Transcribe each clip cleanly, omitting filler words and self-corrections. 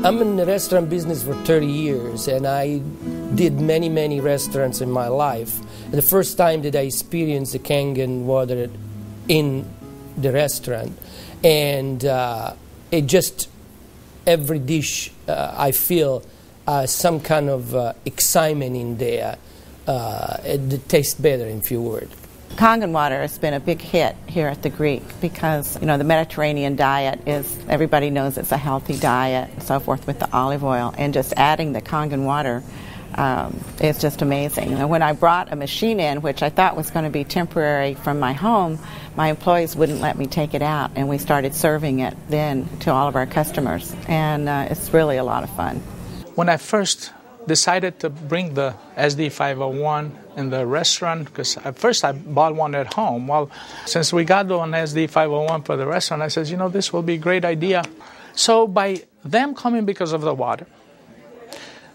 I'm in the restaurant business for 30 years, and I did many, many restaurants in my life. And the first time that I experienced the kangen water in the restaurant, and it just, every dish I feel some kind of excitement in there. It tastes better, in few words. Kangen water has been a big hit here at the Greek because, you know, the Mediterranean diet is, everybody knows it's a healthy diet and so forth with the olive oil, and just adding the Kangen water is just amazing. And when I brought a machine in, which I thought was going to be temporary from my home, my employees wouldn't let me take it out, and we started serving it then to all of our customers, and it's really a lot of fun. When I first decided to bring the SD501 in the restaurant, because at first I bought one at home. Well, since we got one SD501 for the restaurant, I said, you know, this will be a great idea. So by them coming because of the water,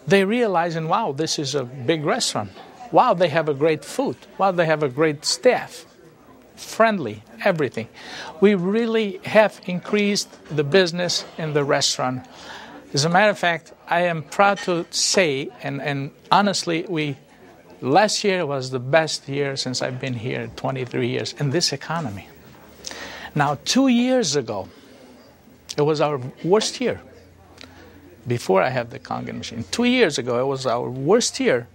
they realizing, wow, this is a big restaurant. Wow, they have a great food. Wow, they have a great staff. Friendly, everything. We really have increased the business in the restaurant. As a matter of fact, I am proud to say, and honestly, last year was the best year since I've been here, 23 years, in this economy. Now, 2 years ago, it was our worst year. Before I had the kangen machine. 2 years ago, it was our worst year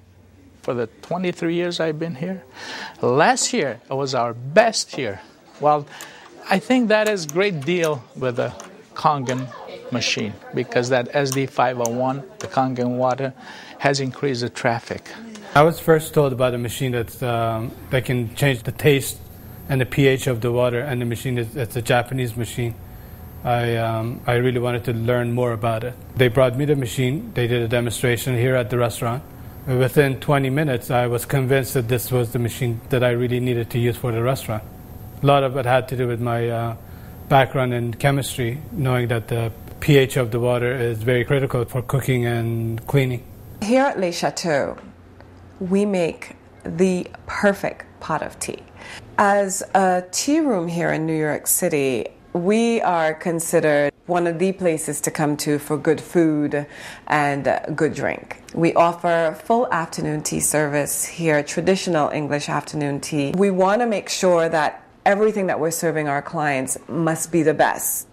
for the 23 years I've been here. Last year, it was our best year. Well, I think that is a great deal with the kangen machine, because that SD501, the kangen water, has increased the traffic. I was first told about a machine that can change the taste and the pH of the water, and the machine it's a Japanese machine. I really wanted to learn more about it. They brought me the machine. They did a demonstration here at the restaurant. Within 20 minutes, I was convinced that this was the machine that I really needed to use for the restaurant. A lot of it had to do with my background in chemistry, knowing that the pH of the water is very critical for cooking and cleaning. Here at Le Chateau, we make the perfect pot of tea. As a tea room here in New York City, we are considered one of the places to come to for good food and good drink. We offer full afternoon tea service here, traditional English afternoon tea. We want to make sure that everything that we're serving our clients must be the best,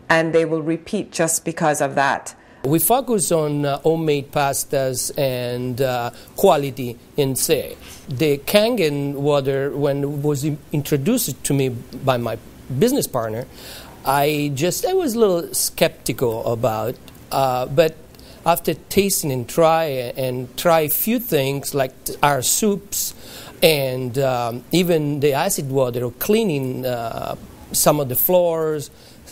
and they will repeat just because of that. We focus on homemade pastas and quality in say. The kangen water, when it was introduced to me by my business partner, I was a little skeptical about, but after tasting and try a few things like our soups and even the acid water, or cleaning some of the floors,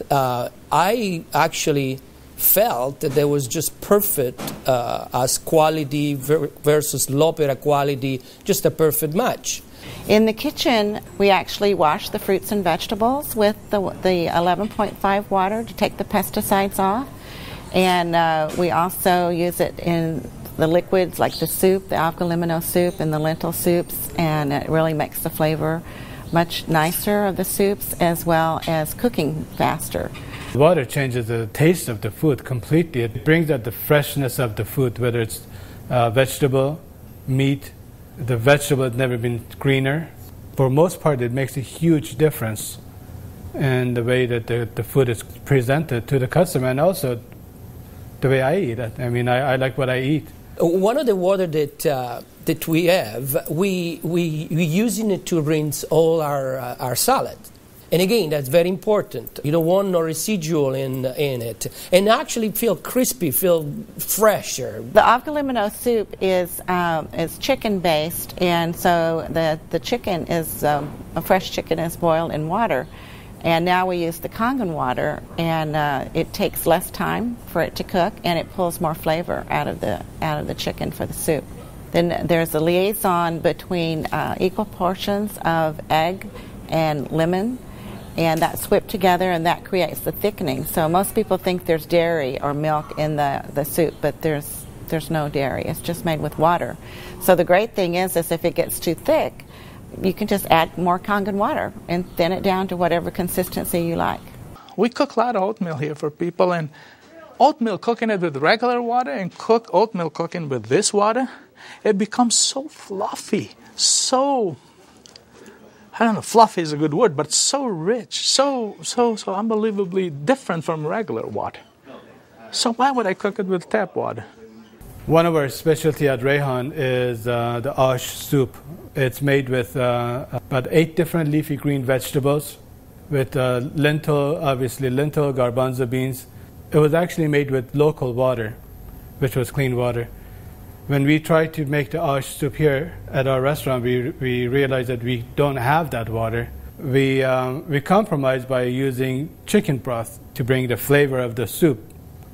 I actually felt that there was just perfect as quality versus l'opera quality, just a perfect match. In the kitchen, we actually wash the fruits and vegetables with the 11.5 water to take the pesticides off. And we also use it in the liquids like the soup, the algalimino soup and the lentil soups, and it really makes the flavor much nicer of the soups, as well as cooking faster. Water changes the taste of the food completely. It brings out the freshness of the food, whether it's vegetable, meat. The vegetable has never been greener. For most part, it makes a huge difference in the way that the food is presented to the customer, and also the way I eat it. I mean, I like what I eat. One of the water that we have, we using it to rinse all our salad. And again, that's very important. You don't want no residual in it. And actually feel crispy, feel fresher. The algalimino soup is chicken-based, and so the chicken is, a fresh chicken is boiled in water. And now we use the kangen water, and it takes less time for it to cook, and it pulls more flavor out of the chicken for the soup. Then there's a liaison between equal portions of egg and lemon, and that's whipped together, and that creates the thickening. So most people think there's dairy or milk in the soup, but there's no dairy. It's just made with water. So the great thing is if it gets too thick, you can just add more kangen water and thin it down to whatever consistency you like. We cook a lot of oatmeal here for people, and oatmeal, cooking it with regular water, and cook oatmeal cooking with this water, it becomes so fluffy, so, I don't know, fluffy is a good word, but so rich, so unbelievably different from regular water. So why would I cook it with tap water? One of our specialty at Rayhan is the ash soup. It's made with about 8 different leafy green vegetables, with lentil, garbanzo beans. It was actually made with local water, which was clean water. When we tried to make the ash soup here at our restaurant, we realized that we don't have that water. We compromised by using chicken broth to bring the flavor of the soup.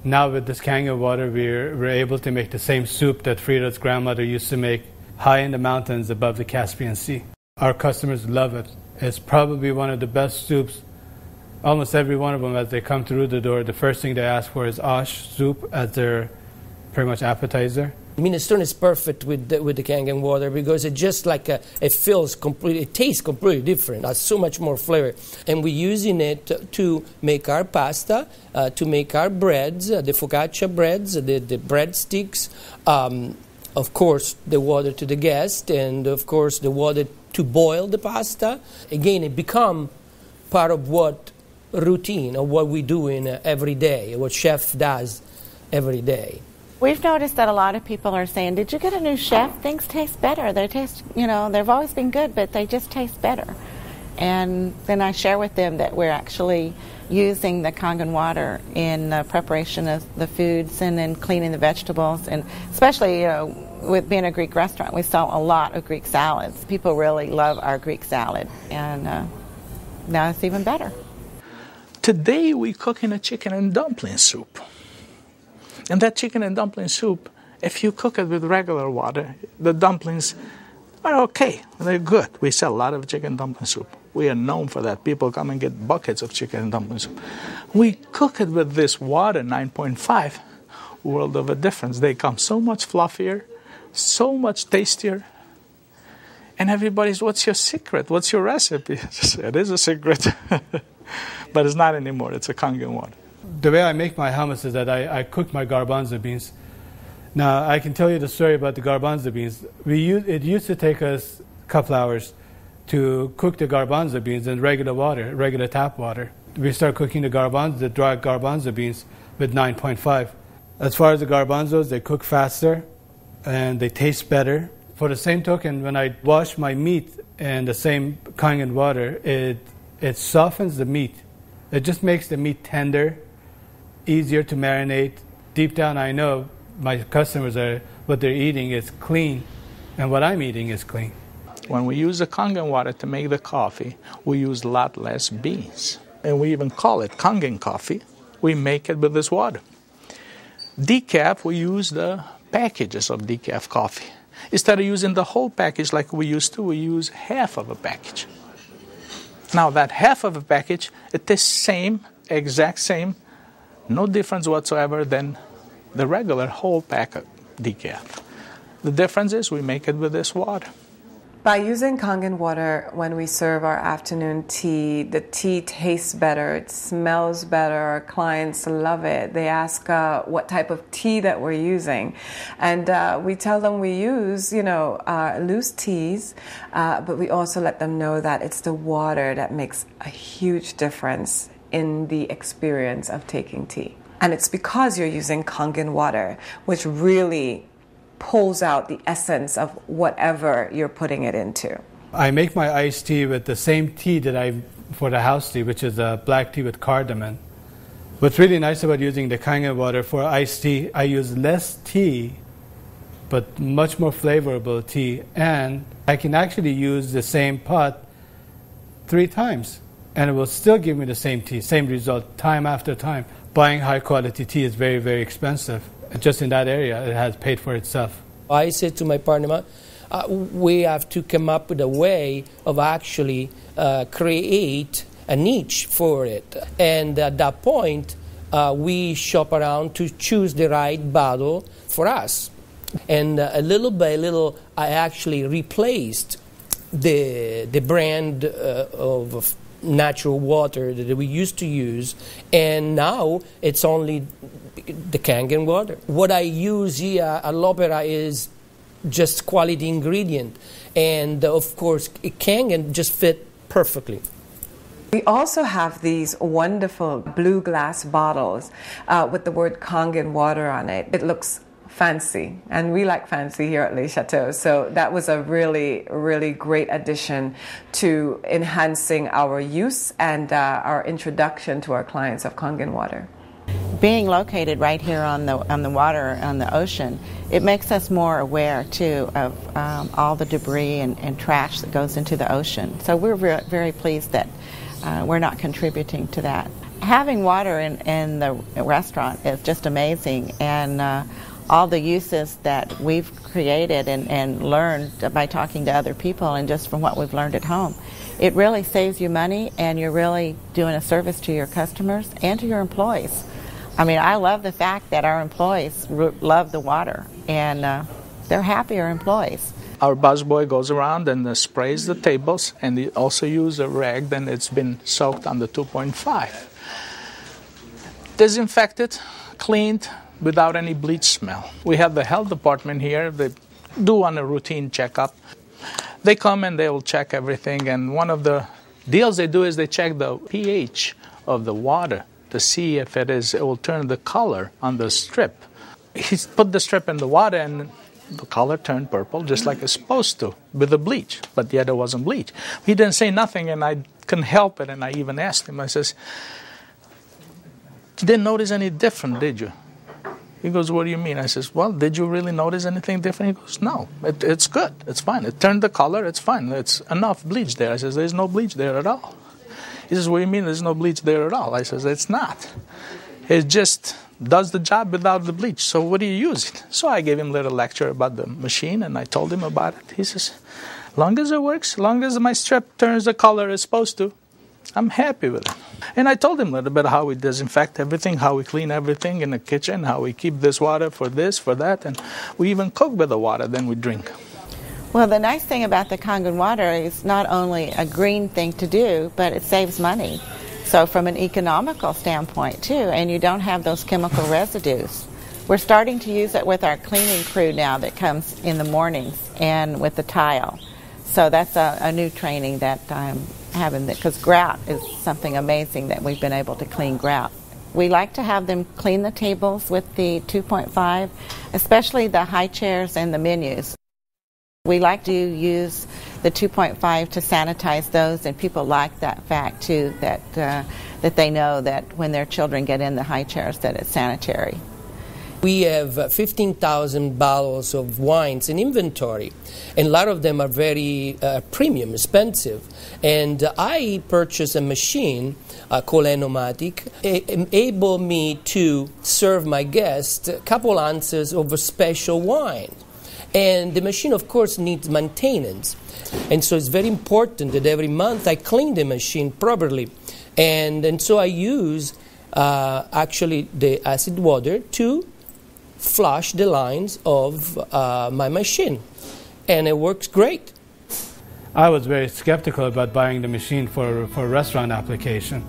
Now with this kangen water, we're able to make the same soup that Frida's grandmother used to make high in the mountains above the Caspian Sea. Our customers love it. It's probably one of the best soups. Almost every one of them, as they come through the door, the first thing they ask for is ash soup as their pretty much appetizer. Minestrone is perfect with the kangen water because it just like it feels completely, it tastes completely different. It has so much more flavor, and we're using it to make our pasta, to make our breads, the focaccia breads, the breadsticks. Of course, the water to the guest, and of course the water to boil the pasta. Again, it become part of what routine of what we do in every day, what chef does every day. We've noticed that a lot of people are saying, did you get a new chef? Things taste better. They taste, they've always been good, but they just taste better. And then I share with them that we're actually using the kangen water in the preparation of the foods and then cleaning the vegetables. And especially, with being a Greek restaurant, we sell a lot of Greek salads. People really love our Greek salad. And now it's even better. Today we're cooking a chicken and dumpling soup. And that chicken and dumpling soup, if you cook it with regular water, the dumplings are okay. They're good. We sell a lot of chicken dumpling soup. We are known for that. People come and get buckets of chicken and dumpling soup. We cook it with this water, 9.5, world of a difference. They come so much fluffier, so much tastier. And everybody's, what's your secret? What's your recipe? It is a secret. But it's not anymore. It's a kangen water. The way I make my hummus is that I cook my garbanzo beans. Now, I can tell you the story about the garbanzo beans. It used to take us a couple hours to cook the garbanzo beans in regular water, regular tap water. We start cooking the dry garbanzo beans with 9.5. As far as the garbanzos, they cook faster and they taste better. For the same token, when I wash my meat in the same kangen water, it softens the meat. It just makes the meat tender, easier to marinate. Deep down, I know my customers what they're eating is clean, and what I'm eating is clean. When we use the kangen water to make the coffee, we use a lot less beans. And we even call it kangen coffee. We make it with this water. Decaf, we use the packages of decaf coffee. Instead of using the whole package like we used to, we use half of a package. Now that half of a package, it tastes same, exact same, no difference whatsoever than the regular whole pack of decaf. The difference is we make it with this water. By using kangen water when we serve our afternoon tea, the tea tastes better, it smells better, our clients love it. They ask what type of tea that we're using. And we tell them we use, loose teas, but we also let them know that it's the water that makes a huge difference in the experience of taking tea. And it's because you're using kangen water, which really pulls out the essence of whatever you're putting it into. I make my iced tea with the same tea that for the house tea, which is a black tea with cardamom. What's really nice about using the kangen water for iced tea, I use less tea, but much more flavorful tea, and I can actually use the same pot 3 times, and it will still give me the same tea, same result, time after time. Buying high quality tea is very, very expensive. Just in that area, it has paid for itself. I said to my partner, we have to come up with a way of actually create a niche for it. And at that point, we shop around to choose the right bottle for us. And little by little, I actually replaced the brand of natural water that we used to use, and now it's only the kangen water. What I use here at l'Opera is just quality ingredient, and of course kangen just fit perfectly. We also have these wonderful blue glass bottles with the word kangen water on it. It looks fancy, and we like fancy here at Le Chateau, so that was a really, really great addition to enhancing our use and our introduction to our clients of kangen water. Being located right here on the water, on the ocean, it makes us more aware too of all the debris and trash that goes into the ocean. So we're very pleased that we're not contributing to that. Having water in the restaurant is just amazing, and all the uses that we've created and learned by talking to other people and just from what we've learned at home, it really saves you money, and you're really doing a service to your customers and to your employees. I mean, I love the fact that our employees love the water, and they're happier employees. Our busboy goes around and sprays the tables, and they also use a rag, then it's been soaked on the 2.5. Disinfected, cleaned, without any bleach smell. We have the health department here. They do on a routine checkup. They come and they will check everything, and one of the deals they do is they check the pH of the water to see if it will turn the color on the strip. He put the strip in the water, and the color turned purple, just like it's supposed to, with the bleach, but yet it wasn't bleach. He didn't say nothing, and I couldn't help it, and I even asked him, I says, "You didn't notice any different, did you?" He goes, "What do you mean?" I says, "Well, did you really notice anything different?" He goes, "No, it's good, it's fine. It turned the color, it's fine. It's enough bleach there." I says, "There's no bleach there at all." He says, "What do you mean there's no bleach there at all?" I says, "It's not. It just does the job without the bleach. So what are you using?" So I gave him a little lecture about the machine, and I told him about it. He says, "Long as it works, long as my strip turns the color it's supposed to, I'm happy with it." And I told him a little bit how we disinfect everything, how we clean everything in the kitchen, how we keep this water for this, for that, and we even cook with the water, then we drink. Well, the nice thing about the kangen water is not only a green thing to do, but it saves money. So from an economical standpoint too, and you don't have those chemical residues. We're starting to use it with our cleaning crew now that comes in the mornings and with the tile. So that's a new training that I'm having, because grout is something amazing that we've been able to clean grout. We like to have them clean the tables with the 2.5, especially the high chairs and the menus. We like to use the 2.5 to sanitize those, and people like that fact too, that they know that when their children get in the high chairs that it's sanitary. We have 15,000 bottles of wines in inventory, and a lot of them are very premium, expensive. And I purchased a machine called Enagic, able me to serve my guests a couple ounces of a special wine. And the machine, of course, needs maintenance. And so it's very important that every month I clean the machine properly. And so I use actually the acid water to flush the lines of my machine. And it works great. I was very skeptical about buying the machine for restaurant application.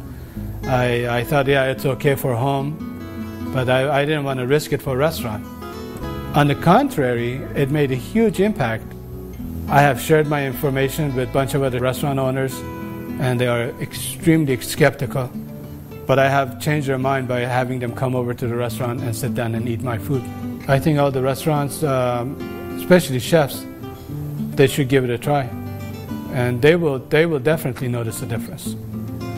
I thought, yeah, it's okay for home, but I didn't want to risk it for restaurant. On the contrary, it made a huge impact. I have shared my information with a bunch of other restaurant owners, and they are extremely skeptical. But I have changed their mind by having them come over to the restaurant and sit down and eat my food. I think all the restaurants, especially chefs, they should give it a try. And they will definitely notice a difference.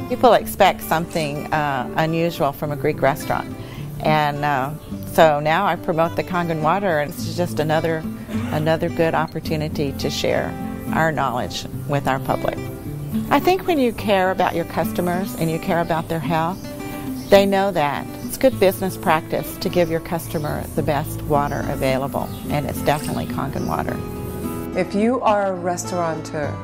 People expect something unusual from a Greek restaurant. And so now I promote the kangen water, and it's just another good opportunity to share our knowledge with our public. I think when you care about your customers and you care about their health, they know that. It's good business practice to give your customer the best water available, and it's definitely kangen water. If you are a restaurateur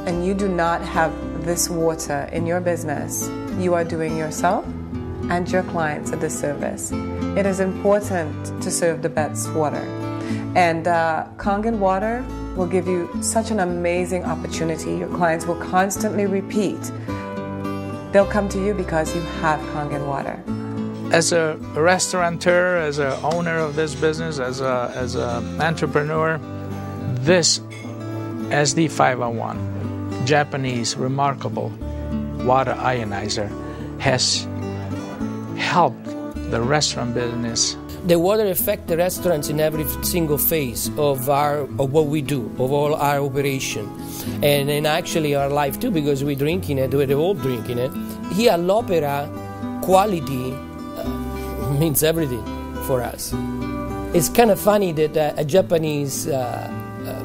and you do not have this water in your business, you are doing yourself and your clients a disservice. It is important to serve the best water. And kangen water will give you such an amazing opportunity. Your clients will constantly repeat they'll come to you because you have kangen water. As a restaurateur, as an owner of this business, as an entrepreneur, this SD501, Japanese remarkable water ionizer, has helped the restaurant business. The water affects the restaurants in every single phase of what we do, of all our operation, and in actually our life too, because we're drinking it, we're all drinking it. Here at l'Opera, quality means everything for us. It's kind of funny that a Japanese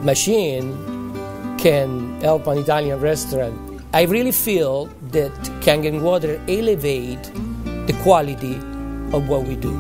machine can help an Italian restaurant. I really feel that kangen water elevate the quality of what we do.